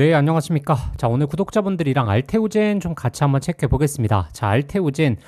네, 안녕하십니까. 자, 오늘 구독자분들이랑 알테오젠 좀 같이 한번 체크해 보겠습니다. 자, 알테오젠,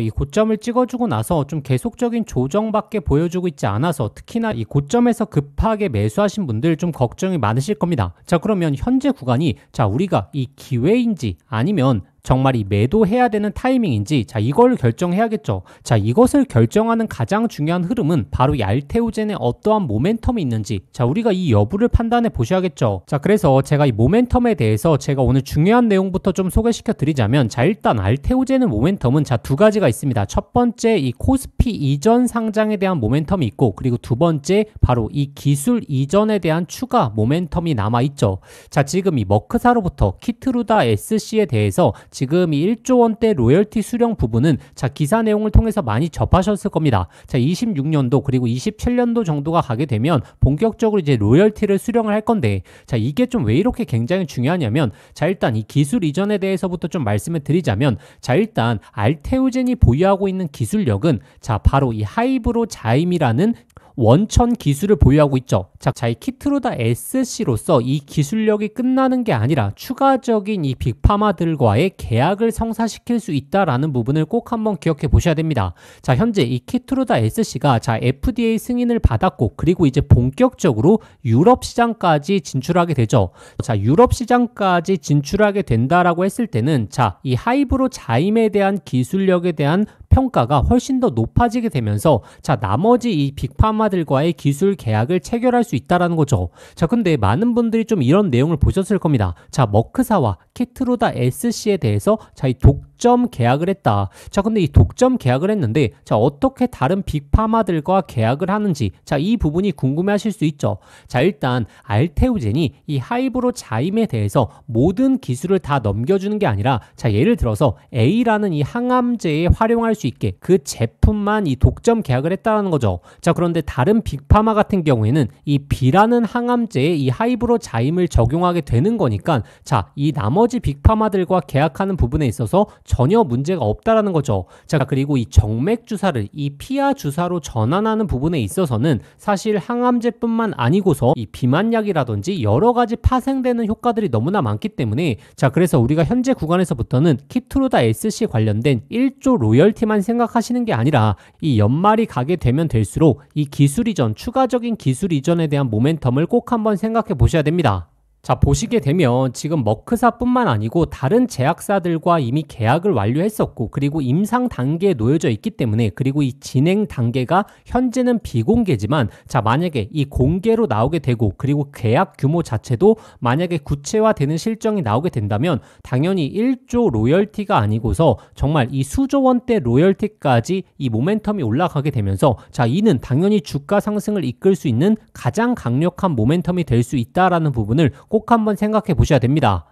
이 고점을 찍어주고 나서 좀 계속적인 조정밖에 보여주고 있지 않아서 특히나 이 고점에서 급하게 매수하신 분들 좀 걱정이 많으실 겁니다. 자, 그러면 현재 구간이, 자, 우리가 이 기회인지 아니면 정말 이 매도해야 되는 타이밍인지, 자, 이걸 결정해야겠죠. 자, 이것을 결정하는 가장 중요한 흐름은 바로 이 알테오젠에 어떠한 모멘텀이 있는지, 자, 우리가 이 여부를 판단해 보셔야겠죠. 자, 그래서 제가 이 모멘텀에 대해서 제가 오늘 중요한 내용부터 좀 소개시켜 드리자면, 자, 일단 알테오젠의 모멘텀은 자, 두 가지가 있습니다. 첫 번째, 이 코스피 이전 상장에 대한 모멘텀이 있고, 그리고 두 번째, 바로 이 기술 이전에 대한 추가 모멘텀이 남아 있죠. 자, 지금 이 머크사로부터 키트루다 SC에 대해서 지금 이 1조 원대 로열티 수령 부분은, 자, 기사 내용을 통해서 많이 접하셨을 겁니다. 자, 26년도 그리고 27년도 정도가 가게 되면 본격적으로 이제 로열티를 수령을 할 건데, 자, 이게 좀 왜 이렇게 굉장히 중요하냐면, 자, 일단 이 기술 이전에 대해서부터 좀 말씀을 드리자면, 자, 일단 알테오젠이 보유하고 있는 기술력은, 자, 바로 이 하이브로 자임이라는 원천 기술을 보유하고 있죠. 자, 이 키트루다 SC로서 이 기술력이 끝나는 게 아니라 추가적인 이 빅파마들과의 계약을 성사시킬 수 있다라는 부분을 꼭 한번 기억해 보셔야 됩니다. 자, 현재 이 키트루다 SC가 자, FDA 승인을 받았고, 그리고 이제 본격적으로 유럽 시장까지 진출하게 되죠. 자, 유럽 시장까지 진출하게 된다라고 했을 때는, 자, 이 하이브로 자임에 대한 기술력에 대한 평가가 훨씬 더 높아지게 되면서, 자, 나머지 이 빅파마들과의 기술 계약을 체결할 수 있다라는 거죠. 자, 근데 많은 분들이 좀 이런 내용을 보셨을 겁니다. 자, 머크사와 키트루다 SC에 대해서, 자, 이 독점 계약을 했다. 자, 근데 이 독점 계약을 했는데, 자, 어떻게 다른 빅파마들과 계약을 하는지, 자, 이 부분이 궁금해하실 수 있죠. 자, 일단 알테오젠이 이 하이브로 자임에 대해서 모든 기술을 다 넘겨주는 게 아니라, 자, 예를 들어서 A라는 이 항암제에 활용할 수 있게 그 제품만 이 독점 계약을 했다는 거죠. 자, 그런데 다른 빅파마 같은 경우에는 이 B라는 항암제에 이 하이브로 자임을 적용하게 되는 거니까, 자, 이 나머지 빅파마들과 계약하는 부분에 있어서 전혀 문제가 없다라는 거죠. 자, 그리고 이 정맥 주사를 이 피하 주사로 전환하는 부분에 있어서는 사실 항암제뿐만 아니고서 이 비만약이라든지 여러 가지 파생되는 효과들이 너무나 많기 때문에, 자, 그래서 우리가 현재 구간에서부터는 키트루다 SC 관련된 1조 로열티만 생각하시는 게 아니라, 이 연말이 가게 되면 될수록 이 기술 이전, 추가적인 기술 이전에 대한 모멘텀을 꼭 한번 생각해 보셔야 됩니다. 자, 보시게 되면 지금 머크사뿐만 아니고 다른 제약사들과 이미 계약을 완료했었고, 그리고 임상 단계에 놓여져 있기 때문에, 그리고 이 진행 단계가 현재는 비공개지만, 자, 만약에 이 공개로 나오게 되고, 그리고 계약 규모 자체도 만약에 구체화되는 실정이 나오게 된다면 당연히 1조 로열티가 아니고서 정말 이 수조 원대 로열티까지 이 모멘텀이 올라가게 되면서, 자, 이는 당연히 주가 상승을 이끌 수 있는 가장 강력한 모멘텀이 될 수 있다라는 부분을 꼭 한번 생각해 보셔야 됩니다.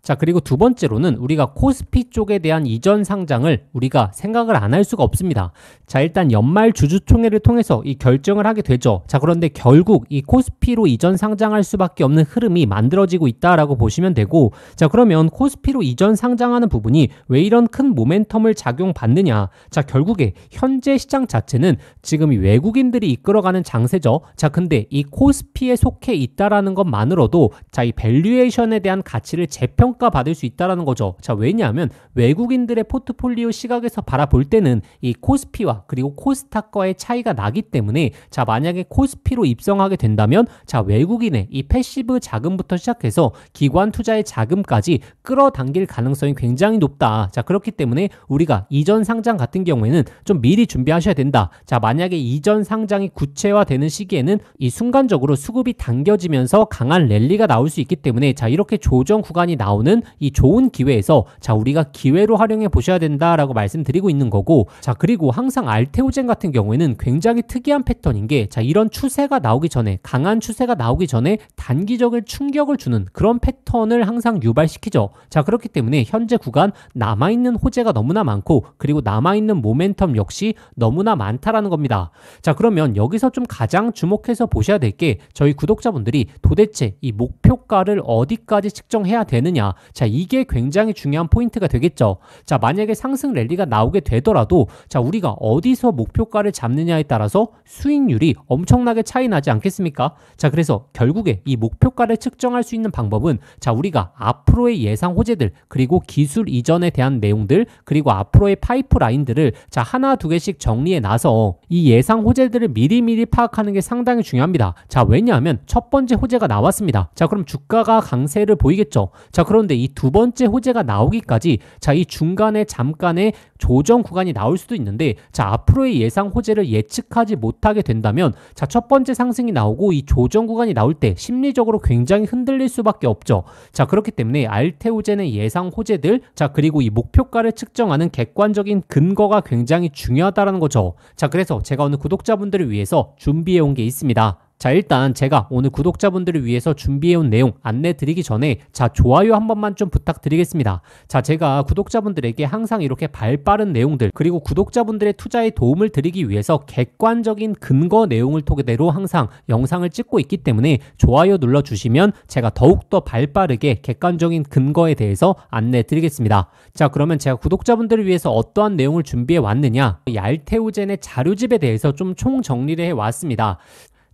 자, 그리고 두 번째로는 우리가 코스피 쪽에 대한 이전 상장을 우리가 생각을 안 할 수가 없습니다. 자, 일단 연말 주주총회를 통해서 이 결정을 하게 되죠. 자, 그런데 결국 이 코스피로 이전 상장할 수밖에 없는 흐름이 만들어지고 있다라고 보시면 되고, 자, 그러면 코스피로 이전 상장하는 부분이 왜 이런 큰 모멘텀을 작용받느냐? 자, 결국에 현재 시장 자체는 지금 이 외국인들이 이끌어가는 장세죠. 자, 근데 이 코스피에 속해 있다라는 것만으로도, 자, 이 밸류에이션에 대한 가치를 재평가받을 수 있다라는 거죠. 자, 왜냐하면 외국인들의 포트폴리오 시각에서 바라볼 때는 이 코스피와 그리고 코스닥과의 차이가 나기 때문에, 자, 만약에 코스피로 입성하게 된다면, 자, 외국인의 이 패시브 자금부터 시작해서 기관 투자의 자금까지 끌어당길 가능성이 굉장히 높다. 자, 그렇기 때문에 우리가 이전 상장 같은 경우에는 좀 미리 준비하셔야 된다. 자, 만약에 이전 상장이 구체화되는 시기에는 이 순간적으로 수급이 당겨지면서 강한 랠리가 나올 수 있기 때문에, 자, 이렇게 조정 구간이 나오는 이 좋은 기회에서, 자, 우리가 기회로 활용해 보셔야 된다라고 말씀드리고 있는 거고, 자, 그리고 항상 알테오젠 같은 경우에는 굉장히 특이한 패턴인 게, 자, 이런 추세가 나오기 전에, 강한 추세가 나오기 전에 단기적인 충격을 주는 그런 패턴을 항상 유발시키죠. 자, 그렇기 때문에 현재 구간 남아있는 호재가 너무나 많고, 그리고 남아있는 모멘텀 역시 너무나 많다라는 겁니다. 자, 그러면 여기서 좀 가장 주목해서 보셔야 될 게, 저희 구독자분들이 도대체 이 목표가를 어디까지 측정해야 되느냐, 있습니다. 자, 이게 굉장히 중요한 포인트가 되겠죠. 자, 만약에 상승 랠리가 나오게 되더라도 자, 우리가 어디서 목표가를 잡느냐에 따라서 수익률이 엄청나게 차이 나지 않겠습니까? 자, 그래서 결국에 이 목표가를 측정할 수 있는 방법은 자, 우리가 앞으로의 예상 호재들 그리고 기술 이전에 대한 내용들 그리고 앞으로의 파이프라인들을 자, 하나 두 개씩 정리해 놔서 이 예상 호재들을 미리미리 파악하는 게 상당히 중요합니다. 자, 왜냐하면 첫 번째 호재가 나왔습니다. 자, 그럼 주가가 강세를 보이겠죠. 자, 그런데 이 두 번째 호재가 나오기까지 자, 이 중간에 잠깐의 조정 구간이 나올 수도 있는데 자, 앞으로의 예상 호재를 예측하지 못하게 된다면 자, 첫 번째 상승이 나오고 이 조정 구간이 나올 때 심리적으로 굉장히 흔들릴 수밖에 없죠. 자, 그렇기 때문에 알테오젠의 예상 호재들 자, 그리고 이 목표가를 측정하는 객관적인 근거가 굉장히 중요하다는 거죠. 자, 그래서 제가 오늘 구독자분들을 위해서 준비해 온 게 있습니다. 자, 일단 제가 오늘 구독자분들을 위해서 준비해온 내용 안내 드리기 전에 자, 좋아요 한 번만 좀 부탁드리겠습니다. 자, 제가 구독자분들에게 항상 이렇게 발빠른 내용들 그리고 구독자분들의 투자에 도움을 드리기 위해서 객관적인 근거 내용을 토대로 항상 영상을 찍고 있기 때문에 좋아요 눌러주시면 제가 더욱더 발빠르게 객관적인 근거에 대해서 안내 드리겠습니다. 자, 그러면 제가 구독자분들을 위해서 어떠한 내용을 준비해 왔느냐, 이 알테오젠의 자료집에 대해서 좀 총정리를 해왔습니다.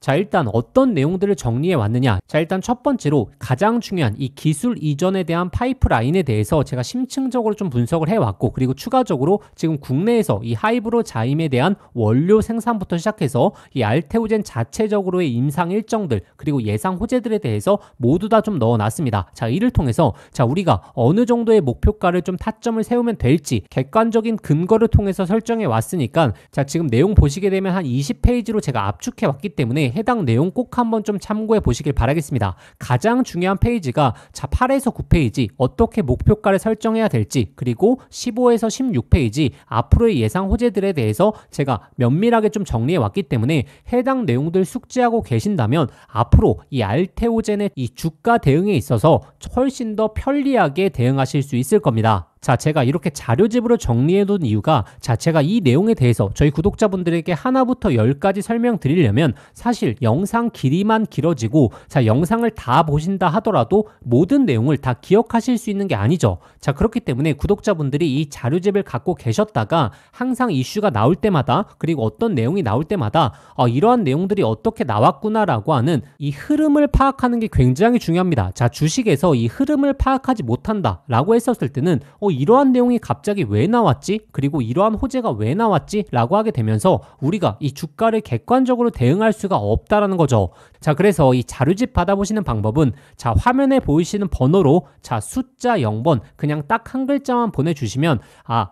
자, 일단 어떤 내용들을 정리해 왔느냐. 자, 일단 첫 번째로 가장 중요한 이 기술 이전에 대한 파이프라인에 대해서 제가 심층적으로 좀 분석을 해왔고, 그리고 추가적으로 지금 국내에서 이 하이브로 자임에 대한 원료 생산부터 시작해서 이 알테오젠 자체적으로의 임상 일정들 그리고 예상 호재들에 대해서 모두 다 좀 넣어놨습니다. 자, 이를 통해서 자, 우리가 어느 정도의 목표가를 좀 타점을 세우면 될지 객관적인 근거를 통해서 설정해 왔으니까 자, 지금 내용 보시게 되면 한 20페이지로 제가 압축해 왔기 때문에 해당 내용 꼭 한번 좀 참고해 보시길 바라겠습니다. 가장 중요한 페이지가 자, 8에서 9페이지 어떻게 목표가를 설정해야 될지, 그리고 15에서 16페이지 앞으로의 예상 호재들에 대해서 제가 면밀하게 좀 정리해 왔기 때문에 해당 내용들 숙지하고 계신다면 앞으로 이 알테오젠의 이 주가 대응에 있어서 훨씬 더 편리하게 대응하실 수 있을 겁니다. 자, 제가 이렇게 자료집으로 정리해둔 이유가 자, 제가 이 내용에 대해서 저희 구독자분들에게 하나부터 10까지 설명드리려면 사실 영상 길이만 길어지고 자, 영상을 다 보신다 하더라도 모든 내용을 다 기억하실 수 있는 게 아니죠. 자, 그렇기 때문에 구독자분들이 이 자료집을 갖고 계셨다가 항상 이슈가 나올 때마다 그리고 어떤 내용이 나올 때마다 이러한 내용들이 어떻게 나왔구나라고 하는 이 흐름을 파악하는 게 굉장히 중요합니다. 자, 주식에서 이 흐름을 파악하지 못한다 라고 했었을 때는 이러한 내용이 갑자기 왜 나왔지? 그리고 이러한 호재가 왜 나왔지? 라고 하게 되면서 우리가 이 주가를 객관적으로 대응할 수가 없다라는 거죠. 자, 그래서 이 자료집 받아보시는 방법은 자, 화면에 보이시는 번호로 자, 숫자 0번 그냥 딱 한 글자만 보내주시면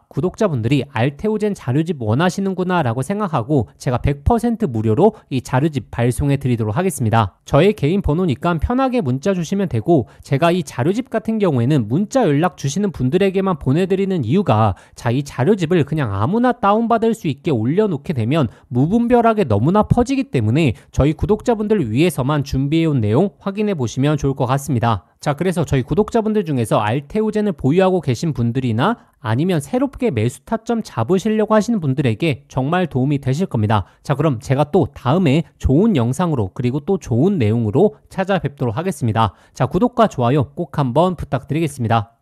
구독자분들이 알테오젠 자료집 원하시는구나 라고 생각하고 제가 100% 무료로 이 자료집 발송해 드리도록 하겠습니다. 저의 개인 번호니까 편하게 문자 주시면 되고, 제가 이 자료집 같은 경우에는 문자 연락 주시는 분들에게만 보내드리는 이유가 자, 이 자료집을 그냥 아무나 다운받을 수 있게 올려놓게 되면 무분별하게 너무나 퍼지기 때문에 저희 구독자분들을 위해서만 준비해온 내용 확인해 보시면 좋을 것 같습니다. 자, 그래서 저희 구독자분들 중에서 알테오젠을 보유하고 계신 분들이나 아니면 새롭게 매수 타점 잡으시려고 하시는 분들에게 정말 도움이 되실 겁니다. 자, 그럼 제가 또 다음에 좋은 영상으로 그리고 또 좋은 내용으로 찾아뵙도록 하겠습니다. 자, 구독과 좋아요 꼭 한번 부탁드리겠습니다.